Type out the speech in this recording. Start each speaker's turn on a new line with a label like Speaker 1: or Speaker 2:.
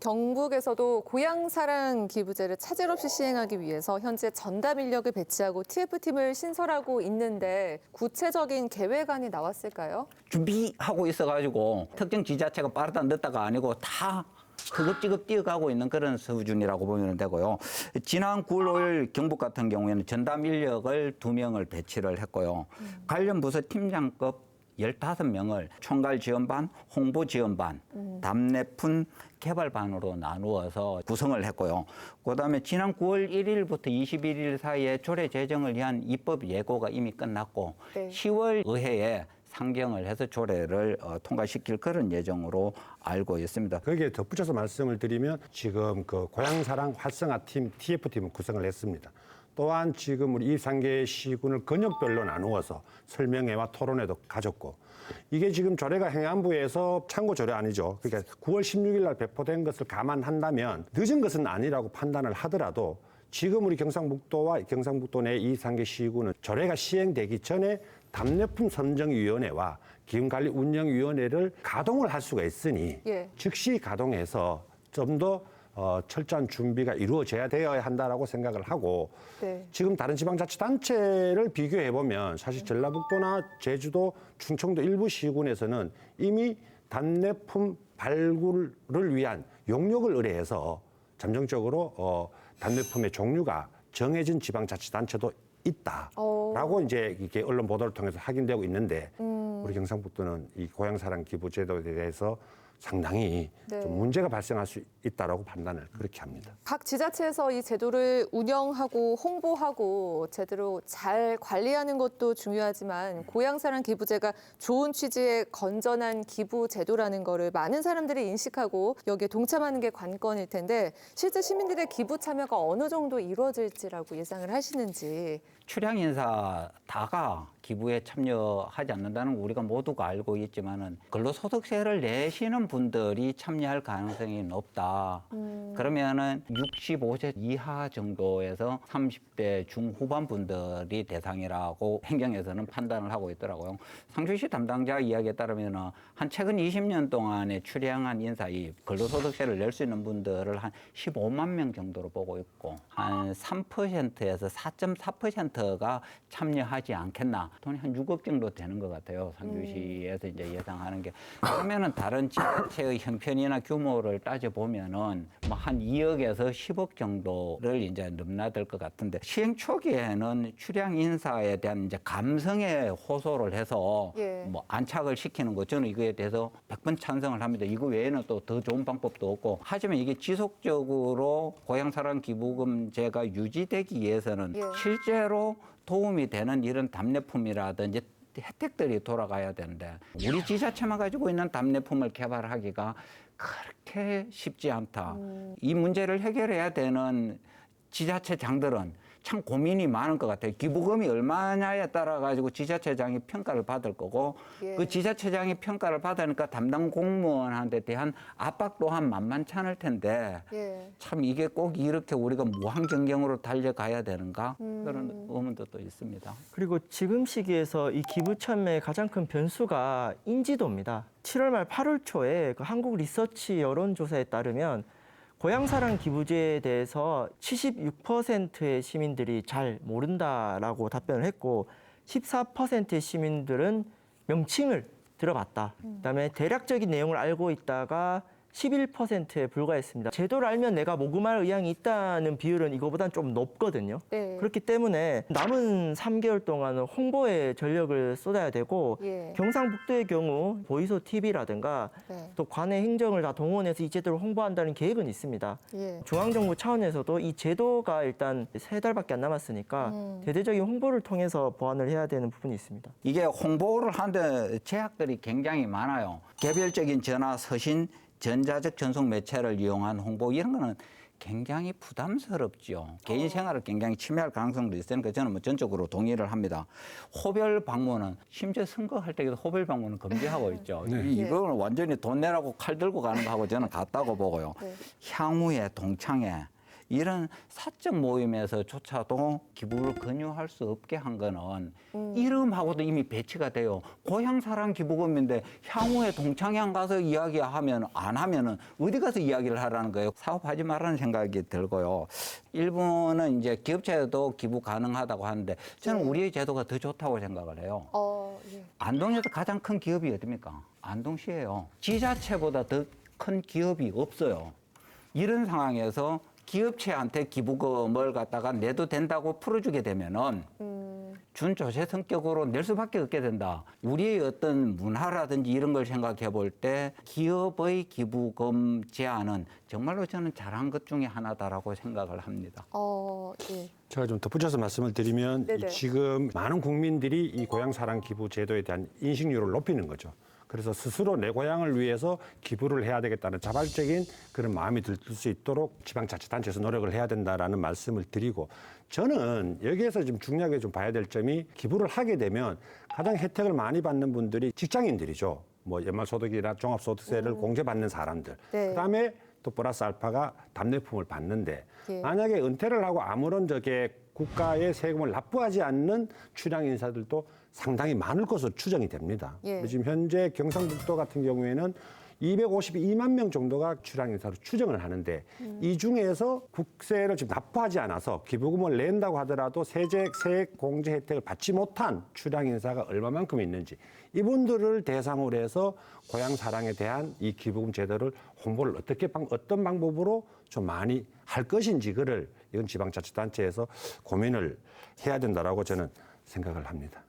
Speaker 1: 경북에서도 고향사랑 기부제를 차질 없이 시행하기 위해서 현재 전담 인력을 배치하고 TF팀을 신설하고 있는데 구체적인 계획안이 나왔을까요?
Speaker 2: 준비하고 있어가지고 특정 지자체가 빠르다 늦다가 아니고 다 허겁지겁 뛰어가고 있는 그런 수준이라고 보면 되고요. 지난 9월 5일 경북 같은 경우에는 전담 인력을 2명을 배치를 했고요. 관련 부서 팀장급 15명을 총괄 지원반, 홍보 지원반, 답례품 개발반으로 나누어서 구성을 했고요. 그다음에 지난 9월 1일부터 21일 사이에 조례 제정을 위한 입법 예고가 이미 끝났고
Speaker 1: 네.
Speaker 2: 10월 의회에 상정을 해서 조례를 통과시킬 그런 예정으로 알고 있습니다.
Speaker 3: 거기에 덧붙여서 말씀을 드리면 지금 그 고향사랑 활성화팀 TF팀을 구성을 했습니다. 또한 지금 우리 23개 시군을 근역별로 나누어서 설명회와 토론회도 가졌고 이게 지금 조례가 행안부에서 참고 조례 아니죠. 그러니까 9월 16일 날 배포된 것을 감안한다면 늦은 것은 아니라고 판단을 하더라도 지금 우리 경상북도와 경상북도 내 23개 시군은 조례가 시행되기 전에 답례품 선정위원회와 기금관리운영위원회를 가동을 할 수가 있으니 즉시 가동해서 좀 더 철저한 준비가 이루어져야 되어야 한다라고 생각을 하고 지금 다른 지방자치단체를 비교해 보면 사실 전라북도나 제주도, 충청도 일부 시군에서는 이미 답례품 발굴을 위한 용역을 의뢰해서 잠정적으로 답례품의 종류가 정해진 지방자치단체도 있다라고 이제 이렇게 언론 보도를 통해서 확인되고 있는데 우리 경상북도는 이 고향사랑 기부제도에 대해서 상당히 좀 문제가 발생할 수 있다라고 판단을 그렇게 합니다.
Speaker 1: 각 지자체에서 이 제도를 운영하고 홍보하고 제대로 잘 관리하는 것도 중요하지만 고향사랑 기부제가 좋은 취지의 건전한 기부 제도라는 거를 많은 사람들이 인식하고 여기에 동참하는 게 관건일 텐데 실제 시민들의 기부 참여가 어느 정도 이루어질지라고 예상을 하시는지.
Speaker 2: 출향 인사 다가 기부에 참여하지 않는다는 거 우리가 모두가 알고 있지만은 근로소득세를 내시는 분들이 참여할 가능성이 높다. 그러면은 65세 이하 정도에서 30대 중후반 분들이 대상이라고 행정에서는 판단을 하고 있더라고요. 상주시 담당자 이야기에 따르면은 한 최근 20년 동안에 출향한 인사이 근로소득세를 낼 수 있는 분들을 한 15만 명 정도로 보고 있고 한 3%에서 4.4%가 참여하지 않겠나. 돈이 한 6억 정도 되는 것 같아요. 상주시에서 이제 예상하는 게. 그러면은 다른 지자체의 형편이나 규모를 따져보면은 뭐 한 2억에서 10억 정도를 이제 넘나들 것 같은데 시행 초기에는 출향 인사에 대한 이제 감성에 호소를 해서 뭐 안착을 시키는 거 저는 이거에 대해서 100번 찬성을 합니다. 이거 외에는 또 더 좋은 방법도 없고 하지만 이게 지속적으로 고향사랑 기부금제가 유지되기 위해서는 실제로 도움이 되는 이런 답례품이라든지 혜택들이 돌아가야 되는데 우리 지자체만 가지고 있는 답례품을 개발하기가 그렇게 쉽지 않다. 이 문제를 해결해야 되는 지자체장들은 참 고민이 많은 것 같아요. 기부금이 얼마냐에 따라 가지고 지자체장이 평가를 받을 거고 그 지자체장이 평가를 받으니까 담당 공무원한테 대한 압박 또한 만만찮을 텐데 참 이게 꼭 이렇게 우리가 무한 경쟁으로 달려가야 되는가 그런 의문도 또 있습니다.
Speaker 4: 그리고 지금 시기에서 이 기부 참여의 가장 큰 변수가 인지도입니다. 7월 말 8월 초에 그 한국 리서치 여론조사에 따르면 고향사랑 기부제에 대해서 76%의 시민들이 잘 모른다라고 답변을 했고 14%의 시민들은 명칭을 들어봤다. 그다음에 대략적인 내용을 알고 있다가 11%에 불과했습니다. 제도를 알면 내가 모금할 의향이 있다는 비율은 이거보다는 좀 높거든요. 그렇기 때문에 남은 3개월 동안은 홍보에 전력을 쏟아야 되고 경상북도의 경우 보이소 TV라든가 또 관내 행정을 다 동원해서 이 제도를 홍보한다는 계획은 있습니다. 중앙정부 차원에서도 이 제도가 일단 3달밖에 안 남았으니까 대대적인 홍보를 통해서 보완을 해야 되는 부분이 있습니다.
Speaker 2: 이게 홍보를 하는데 제약들이 굉장히 많아요. 개별적인 전화, 서신, 전자적 전송 매체를 이용한 홍보 이런 거는 굉장히 부담스럽죠. 개인 생활을 굉장히 침해할 가능성도 있으니까 저는 뭐 전적으로 동의를 합니다. 호별 방문은 심지어 선거할 때도 호별 방문은 금지하고 있죠. 이거는 완전히 돈 내라고 칼 들고 가는 거하고 저는 같다고 보고요. 향후에 동창회 이런 사적 모임에서조차도 기부를 권유할 수 없게 한 거는 이름하고도 이미 배치가 돼요. 고향사랑 기부금인데 향후에 동창회안 가서 이야기하면 안 하면은 어디 가서 이야기를 하라는 거예요. 사업하지 말라는 생각이 들고요. 일본은 이제 기업체도 기부 가능하다고 하는데 저는 우리의 제도가 더 좋다고 생각을 해요.
Speaker 1: 예.
Speaker 2: 안동에서 가장 큰 기업이 어딥니까? 안동시예요. 지자체보다 더 큰 기업이 없어요. 이런 상황에서 기업체한테 기부금을 갖다가 내도 된다고 풀어주게 되면은 준조세 성격으로 낼 수밖에 없게 된다. 우리의 어떤 문화라든지 이런 걸 생각해 볼 때 기업의 기부금 제한은 정말로 저는 잘한 것 중에 하나다라고 생각을 합니다.
Speaker 1: 예.
Speaker 3: 제가 좀 덧붙여서 말씀을 드리면
Speaker 1: 네네.
Speaker 3: 지금 많은 국민들이 이 고향사랑 기부 제도에 대한 인식률을 높이는 거죠. 그래서 스스로 내 고향을 위해서 기부를 해야 되겠다는 자발적인 그런 마음이 들 수 있도록 지방자치단체에서 노력을 해야 된다라는 말씀을 드리고, 저는 여기에서 좀 중요하게 좀 봐야 될 점이, 기부를 하게 되면 가장 혜택을 많이 받는 분들이 직장인들이죠. 뭐 연말소득이나 종합소득세를 공제받는 사람들.
Speaker 1: 네.
Speaker 3: 그다음에 또 플러스 알파가 답례품을 받는데,
Speaker 1: 예.
Speaker 3: 만약에 은퇴를 하고 아무런 국가의 세금을 납부하지 않는 출향 인사들도 상당히 많을 것으로 추정이 됩니다.
Speaker 1: 예.
Speaker 3: 지금 현재 경상북도 같은 경우에는 252만 명 정도가 출향 인사로 추정을 하는데, 이 중에서 국세를 지금 납부하지 않아서 기부금을 낸다고 하더라도 세액 공제 혜택을 받지 못한 출향 인사가 얼마만큼 있는지, 이분들을 대상으로 해서 고향 사랑에 대한 이 기부금 제도를 홍보를 어떤 방법으로 좀 많이 할 것인지, 이건 지방자치단체에서 고민을 해야 된다라고 저는 생각을 합니다.